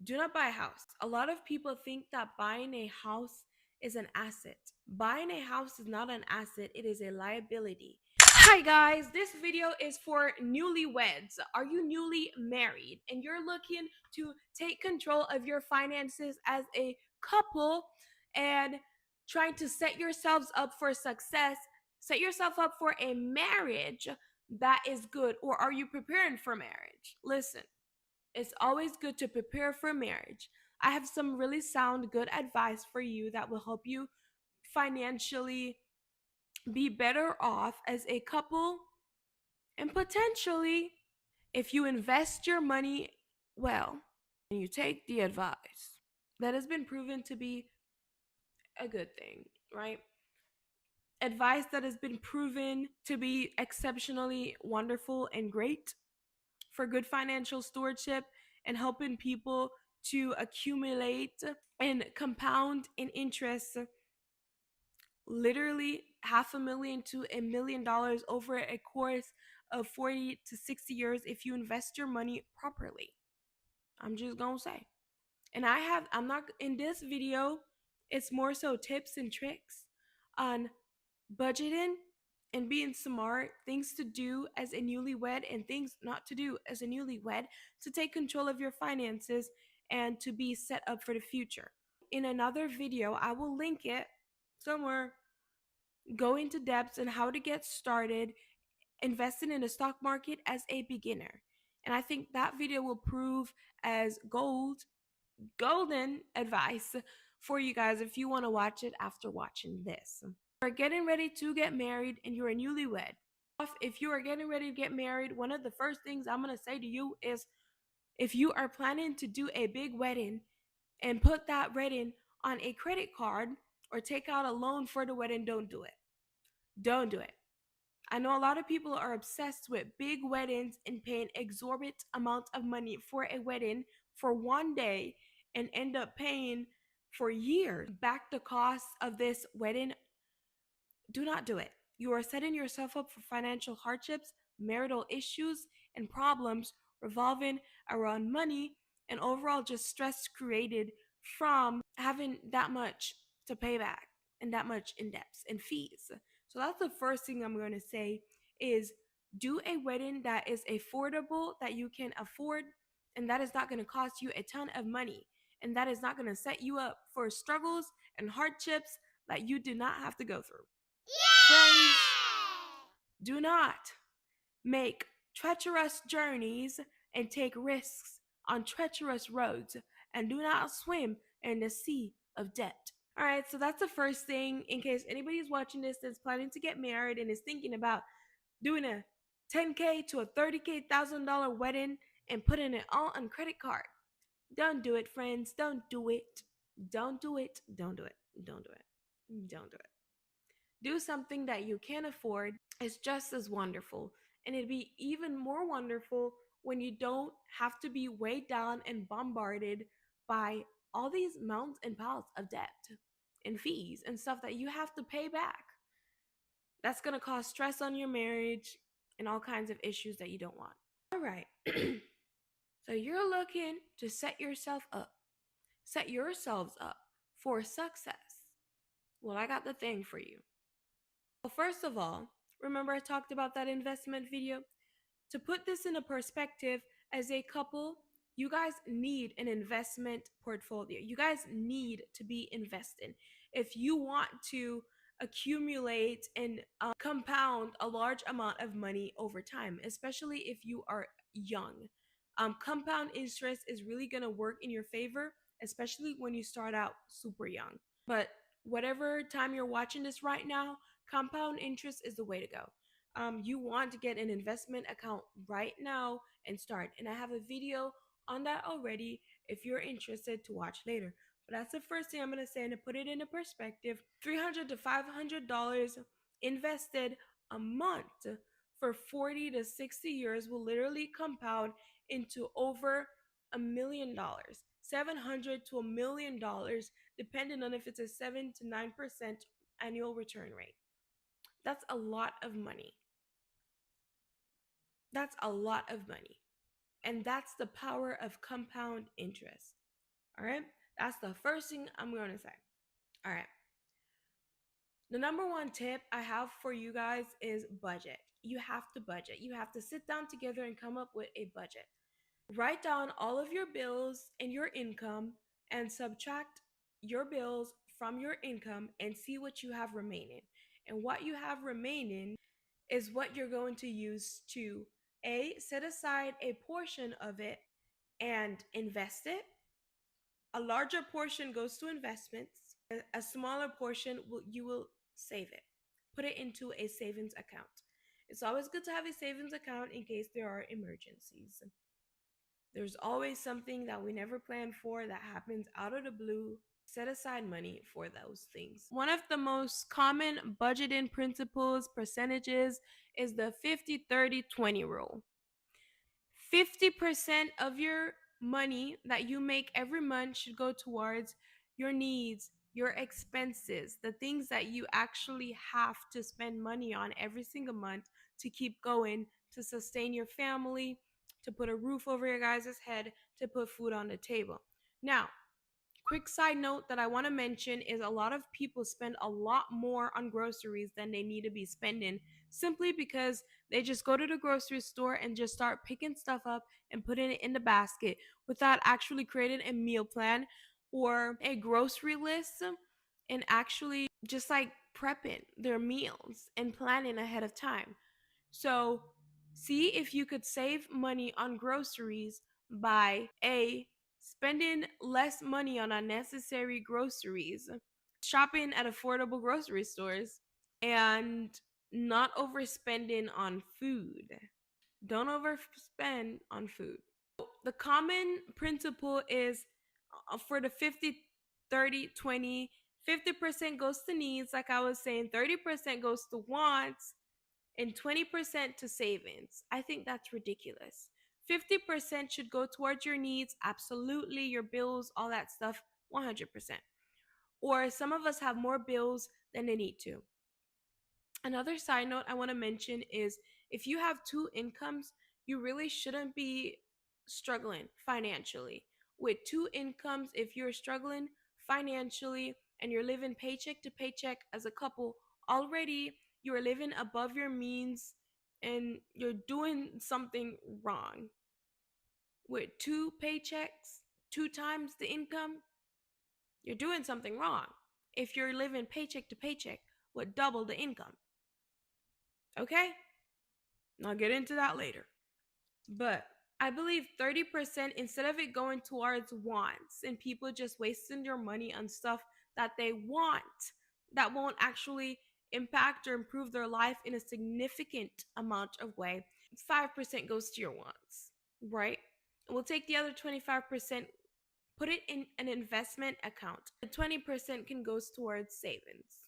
Do not buy a house. A lot of people think that buying a house is an asset. Buying a house is not an asset, it is a liability. Hi guys, this video is for newlyweds. Are you newly married and you're looking to take control of your finances as a couple and trying to set yourselves up for success, set yourself up for a marriage that is good, or are you preparing for marriage? Listen, it's always good to prepare for marriage. I have some really sound, good advice for you that will help you financially be better off as a couple, and potentially, if you invest your money well and you take the advice that has been proven to be a good thing, right? Advice that has been proven to be exceptionally wonderful and great for good financial stewardship and helping people to accumulate and compound in interest literally $500,000 to $1 million over a course of 40 to 60 years if you invest your money properly. I'm just gonna say. And I'm not in this video, it's more so tips and tricks on budgeting and being smart, things to do as a newlywed and things not to do as a newlywed to take control of your finances and to be set up for the future. In another video, I will link it somewhere, go into depth on how to get started investing in the stock market as a beginner. And I think that video will prove as golden advice for you guys if you want to watch it after watching this. You're getting ready to get married and you're a newlywed. If you are getting ready to get married, one of the first things I'm going to say to you is if you are planning to do a big wedding and put that wedding on a credit card or take out a loan for the wedding, don't do it. Don't do it. I know a lot of people are obsessed with big weddings and paying exorbitant amount of money for a wedding for one day and end up paying for years back the cost of this wedding. Do not do it. You are setting yourself up for financial hardships, marital issues, and problems revolving around money and overall just stress created from having that much to pay back and that much in debts and fees. So that's the first thing I'm going to say is do a wedding that is affordable, that you can afford, and that is not going to cost you a ton of money. And that is not going to set you up for struggles and hardships that you do not have to go through. Friends, do not make treacherous journeys and take risks on treacherous roads, and do not swim in the sea of debt. All right, so that's the first thing in case anybody's watching this that's planning to get married and is thinking about doing a 10K to a 30K $1,000 wedding and putting it all on credit card. Don't do it, friends. Don't do it. Don't do it. Don't do it. Don't do it. Don't do it. Do something that you can afford is just as wonderful. And it'd be even more wonderful when you don't have to be weighed down and bombarded by all these mounts and piles of debt and fees and stuff that you have to pay back. That's going to cause stress on your marriage and all kinds of issues that you don't want. All right. So you're looking to set yourselves up for success. Well, I got the thing for you. Well, first of all, remember I talked about that investment video? To put this in a perspective, as a couple, you guys need an investment portfolio. You guys need to be investing. If you want to accumulate and compound a large amount of money over time, especially if you are young, compound interest is really going to work in your favor, especially when you start out super young. But whatever time you're watching this right now, compound interest is the way to go. You want to get an investment account right now and start. And I have a video on that already if you're interested to watch later. But that's the first thing I'm going to say. And to put it into perspective, $300 to $500 invested a month for 40 to 60 years will literally compound into over $1 million, 700 to $1 million, depending on if it's a 7 to 9% annual return rate. That's a lot of money. That's a lot of money. And that's the power of compound interest. All right. That's the first thing I'm going to say. All right. The number one tip I have for you guys is budget. You have to budget. You have to sit down together and come up with a budget. Write down all of your bills and your income and subtract your bills from your income and see what you have remaining. And what you have remaining is what you're going to use to A, set aside a portion of it and invest it. A larger portion goes to investments. A smaller portion you will save it. Put it into a savings account. It's always good to have a savings account in case there are emergencies. There's always something that we never planned for that happens out of the blue. Set aside money for those things. One of the most common budgeting principles, percentages, is the 50/30/20 rule. 50% of your money that you make every month should go towards your needs, your expenses, the things that you actually have to spend money on every single month to keep going, to sustain your family, to put a roof over your guys' head, to put food on the table. Now, quick side note that I want to mention is a lot of people spend a lot more on groceries than they need to be spending simply because they just go to the grocery store and just start picking stuff up and putting it in the basket without actually creating a meal plan or a grocery list and actually just like prepping their meals and planning ahead of time. So, see if you could save money on groceries by A, spending less money on unnecessary groceries, shopping at affordable grocery stores, and not overspending on food. Don't overspend on food. The common principle is for the 50/30/20, 50% goes to needs, like I was saying, 30% goes to wants, and 20% to savings. I think that's ridiculous. 50% should go towards your needs, absolutely, your bills, all that stuff, 100%. Or some of us have more bills than they need to. Another side note I want to mention is if you have two incomes, you really shouldn't be struggling financially. With two incomes, if you're struggling financially and you're living paycheck to paycheck as a couple, already you're living above your means and you're doing something wrong. With two paychecks, two times the income, you're doing something wrong. If you're living paycheck to paycheck with double the income. Okay? I'll get into that later. But I believe 30%, instead of it going towards wants and people just wasting their money on stuff that they want, that won't actually impact or improve their life in a significant amount of way, 5% goes to your wants, right? We'll take the other 25%, put it in an investment account. The 20% can go towards savings.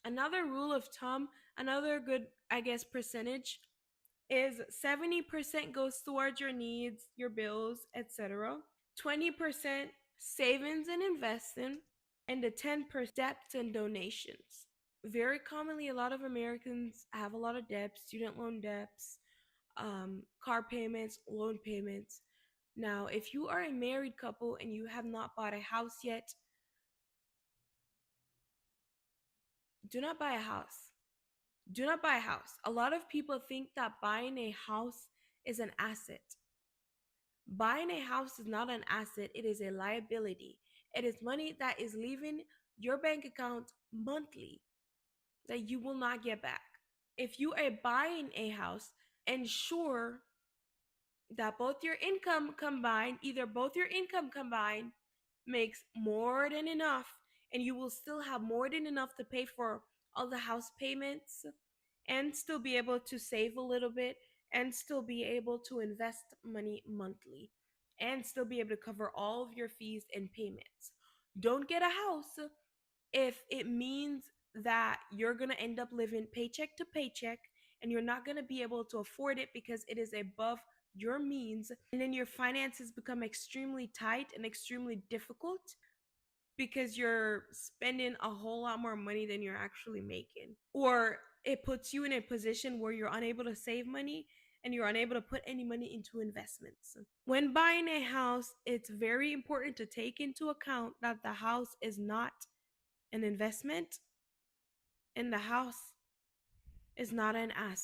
Another rule of thumb, another good, I guess, percentage is 70% goes towards your needs, your bills, etc. 20% savings and investing, and the 10% debts and donations. Very commonly, a lot of Americans have a lot of debts, student loan debts, car payments, loan payments. Now, if you are a married couple and you have not bought a house yet, do not buy a house. Do not buy a house. A lot of people think that buying a house is an asset. Buying a house is not an asset, it is a liability. It is money that is leaving your bank account monthly that you will not get back. If you are buying a house, ensure that both your income combined, either both your income combined makes more than enough, and you will still have more than enough to pay for all the house payments and still be able to save a little bit and still be able to invest money monthly and still be able to cover all of your fees and payments. Don't get a house if it means that you're going to end up living paycheck to paycheck and you're not going to be able to afford it because it is above your means, and then your finances become extremely tight and extremely difficult because you're spending a whole lot more money than you're actually making, or it puts you in a position where you're unable to save money and you're unable to put any money into investments. When buying a house, it's very important to take into account that the house is not an investment and the house is not an asset.